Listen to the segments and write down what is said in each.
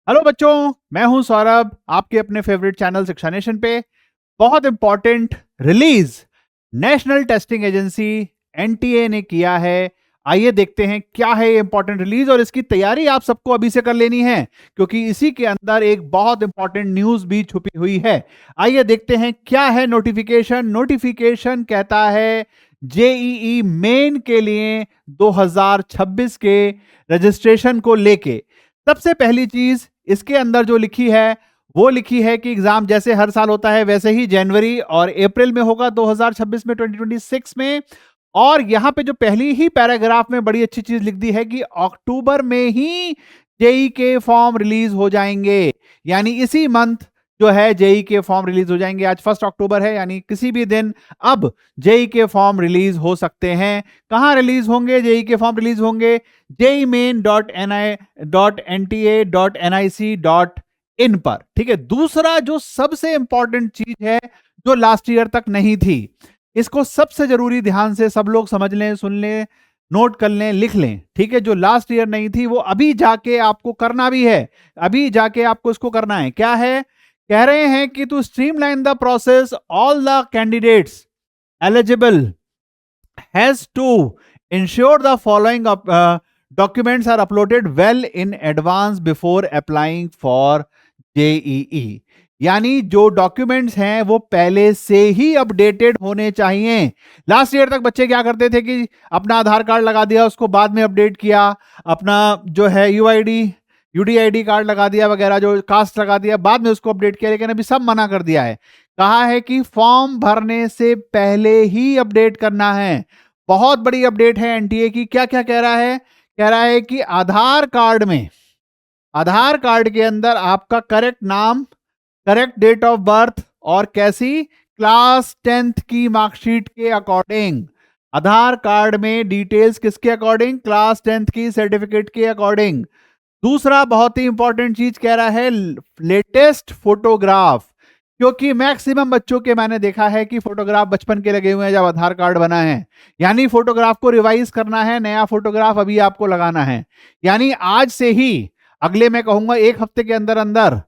Hello बच्चों, मैं हूं सौरभ, आपके अपने फेवरेट चैनल शिक्षा नेशन पे। बहुत important release national testing agency NTA ने किया है। आइए देखते हैं क्या है ये इंपॉर्टेंट रिलीज, और इसकी तैयारी आप सबको अभी से कर लेनी है क्योंकि इसी के अंदर एक बहुत इंपॉर्टेंट न्यूज भी छुपी हुई है। आइए देखते हैं क्या है नोटिफिकेशन। नोटिफिकेशन कहता है जेईई मेन के लिए 2026 के रजिस्ट्रेशन को लेके सबसे पहली चीज इसके अंदर जो लिखी है वो लिखी है कि एग्जाम जैसे हर साल होता है वैसे ही जनवरी और अप्रैल में होगा 2026 में, 2026 में। और यहां पे जो पहली ही पैराग्राफ में बड़ी अच्छी चीज लिख दी है कि अक्टूबर में ही जेई के फॉर्म रिलीज हो जाएंगे। यानी इसी मंथ जो है जेई के फॉर्म रिलीज हो जाएंगे। आज 1 अक्टूबर है, यानी किसी भी दिन अब जेई के फॉर्म रिलीज हो सकते हैं। कहां रिलीज होंगे? जेई के फॉर्म रिलीज होंगे jemain.nta.nic.in पर। ठीक है। दूसरा जो सबसे इंपॉर्टेंट चीज है जो लास्ट ईयर तक नहीं थी, इसको सबसे जरूरी ध्यान से सब लोग समझ लें, सुन लें, नोट कर लें, लिख लें। ठीक है। जो लास्ट ईयर नहीं थी वो अभी जाके आपको करना भी है। अभी जाके आपको इसको करना है। क्या है? कह रहे हैं कि to streamline the process all the candidates eligible has to ensure the following documents are uploaded well in advance before applying for JEE। यानी जो डॉक्यूमेंट्स हैं वो पहले से ही अपडेटेड होने चाहिए। लास्ट ईयर तक बच्चे क्या करते थे कि अपना आधार कार्ड लगा दिया, उसको बाद में अपडेट किया, अपना जो है यूआईडी यूडीआईडी कार्ड लगा दिया वगैरह, जो कास्ट लगा दिया, बाद में उसको अपडेट किया। लेकिन अभी सब मना कर दिया है। कहा है कि फॉर्म भरने से पहले ही अपडेट करना है। बहुत बड़ी अपडेट है एनटीए की। क्या क्या कह रहा है? कह रहा है कि आधार कार्ड के अंदर आपका करेक्ट नाम, करेक्ट डेट ऑफ बर्थ और कैसी क्लास 10th की मार्कशीट के अकॉर्डिंग। आधार कार्ड में डिटेल्स किसके अकॉर्डिंग? क्लास 10th की सर्टिफिकेट के अकॉर्डिंग। दूसरा बहुत ही इंपॉर्टेंट चीज कह रहा है लेटेस्ट फोटोग्राफ, क्योंकि मैक्सिमम बच्चों के मैंने देखा है कि फोटोग्राफ बचपन के लगे हुए हैं जब आधार कार्ड बना है। यानी फोटोग्राफ को रिवाइज करना है, नया फोटोग्राफ अभी आपको लगाना है। यानी आज से ही, अगले मैं कहूंगा 1 हफ्ते के अंदर अंदर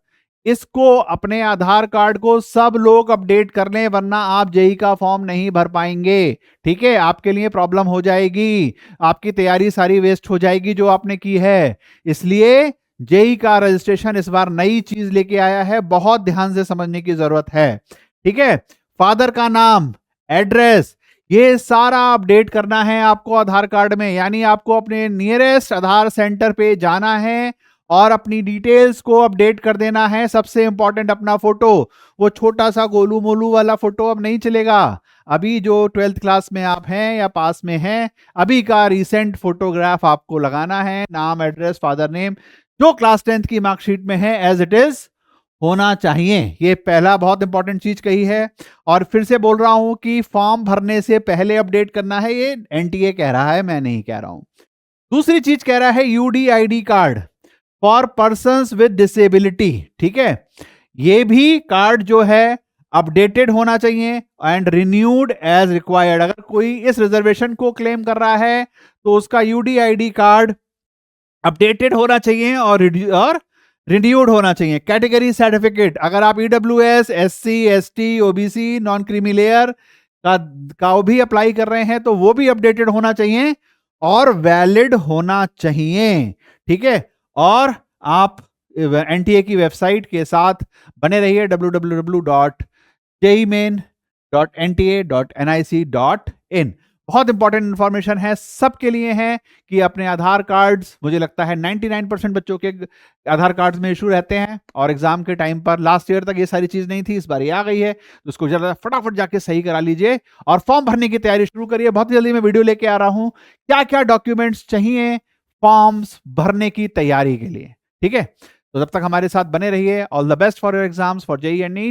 इसको, अपने आधार कार्ड को सब लोग अपडेट कर लें, वरना आप जेई का फॉर्म नहीं भर पाएंगे। ठीक है। आपके लिए प्रॉब्लम हो जाएगी, आपकी तैयारी सारी वेस्ट हो जाएगी जो आपने की है। इसलिए जेई का रजिस्ट्रेशन इस बार नई चीज लेके आया है, बहुत ध्यान से समझने की जरूरत है। ठीक है। फादर का नाम, एड्रेस, ये सारा अपडेट करना है आपको आधार कार्ड में। यानी आपको अपने नियरेस्ट आधार सेंटर पे जाना है और अपनी डिटेल्स को अपडेट कर देना है। सबसे इंपॉर्टेंट अपना फोटो, वो छोटा सा गोलू मोलू वाला फोटो अब नहीं चलेगा। अभी जो 12th क्लास में आप हैं या पास में हैं, अभी का रिसेंट फोटोग्राफ आपको लगाना है। नाम, एड्रेस, फादर नेम जो क्लास 10th की मार्कशीट में है एज इट इज होना चाहिए। ये पहला बहुत इंपॉर्टेंट चीज कही है। और फिर से बोल रहा हूं कि फॉर्म भरने से पहले अपडेट करना है, ये एनटीए कह रहा है, मैं नहीं कह रहा हूं। दूसरी चीज कह रहा है UDID card for persons with disability. ठीक है। ये भी कार्ड जो है अपडेटेड होना चाहिए एंड रिन्यूड एज रिक्वायर्ड। अगर कोई इस रिजर्वेशन को क्लेम कर रहा है तो उसका यूडीआईडी कार्ड अपडेटेड होना चाहिए और रिन्यूड होना चाहिए। कैटेगरी सर्टिफिकेट, अगर आप EWS, SC, ST, OBC, non creamy layer का भी अप्लाई कर रहे हैं तो वो भी अपडेटेड होना चाहिए और वैलिड होना चाहिए। ठीक है। और आप एनटीए की वेबसाइट के साथ बने रहिए www.jemain.nta.nic.in। बहुत इंपॉर्टेंट इंफॉर्मेशन है, सबके लिए है कि अपने आधार कार्ड्स, मुझे लगता है 99% बच्चों के आधार कार्ड्स में इशू रहते हैं और एग्जाम के टाइम पर। लास्ट ईयर तक ये सारी चीज नहीं थी, इस बार ये आ गई है, तो उसको जरा फटाफट जाके सही करा लीजिए और फॉर्म भरने की तैयारी शुरू करिए। बहुत जल्दी मैं वीडियो लेके आ रहा हूं क्या क्या डॉक्यूमेंट्स चाहिए फॉर्म्स भरने की तैयारी के लिए। ठीक है। तो तब तक हमारे साथ बने रहिए। All the best for your exams for JEE and NEET.